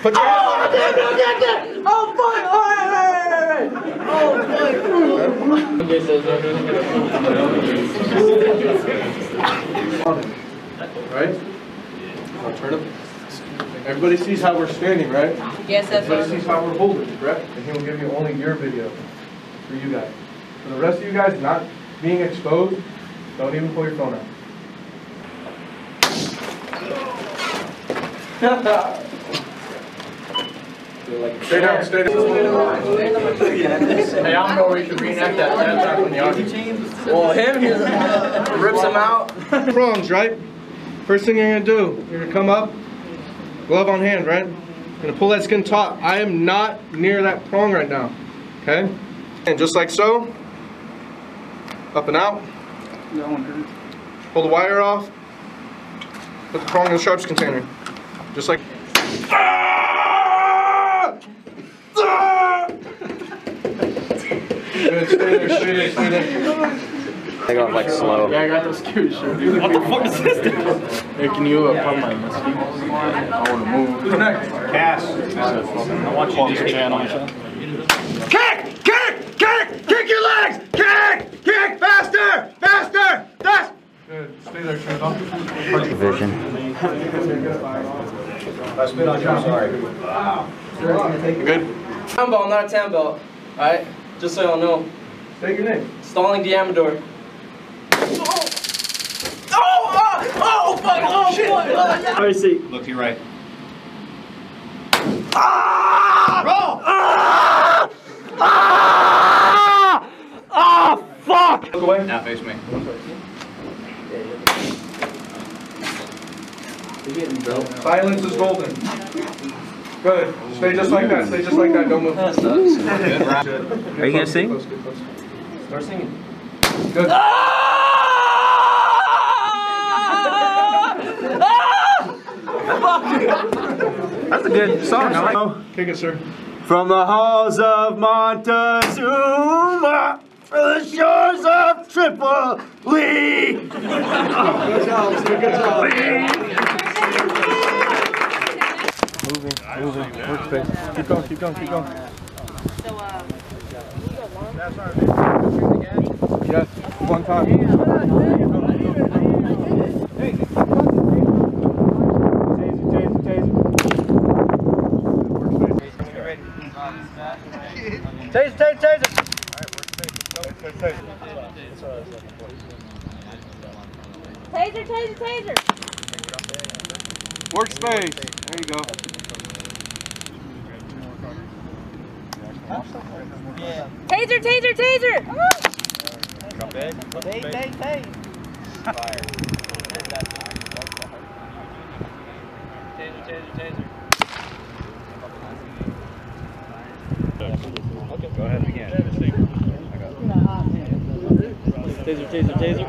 Put your hands on it. Oh, fuck! Right? I'll turn him. Everybody sees how we're standing, right? Yes, that's right. Everybody sees how we're holding, correct? And he will give you only your video for you guys. For the rest of you guys not being exposed, don't even pull your phone out. Stay down, stay down. Hey, I don't know where you should reenact that attack on the Army. Well, him, he rips him out. Prongs, right? First thing you're gonna do, you're gonna come up, glove on hand, right? You're gonna pull that skin taut. I am not near that prong right now, okay? And just like so, up and out. Pull the wire off. Put the prong in the sharps container. Just like. Good, stay there, stay there, stay there. I got like slow. Yeah, I got those cute shit. What the fuck is this? Hey, can you put my mosquitoes? I want to move. Who's next? Cass. I want you to channel. Kick! Kick! Kick! Kick your legs! Kick! Kick! Faster! Faster! Faster! Good, stay there, turn it off. Vision. Last bit on you, sorry. Good? 10 ball, not a 10 belt. Alright? Just so y'all know. State your name. Stalling Diamador. Oh, fuck! Oh, shit! Let me see. Look to your right. Fuck! Look away. Now face me. Silence is golden. Good. Stay just like that. Stay just like that. Don't move. Are you gonna sing? Close, get close. Start singing. Good. That's a good song. I like. Kick it, sir. From the halls of Montezuma, for the shores of Tripoli. Good job, sir. Good job. Moving. Workspace. Keep going, keep going, keep going. Yes, one time. Hey. Taser, taser, taser. Taser, taser, taser. Workspace. There you go. Taser, taser, taser. Go ahead again. Taser, taser, taser.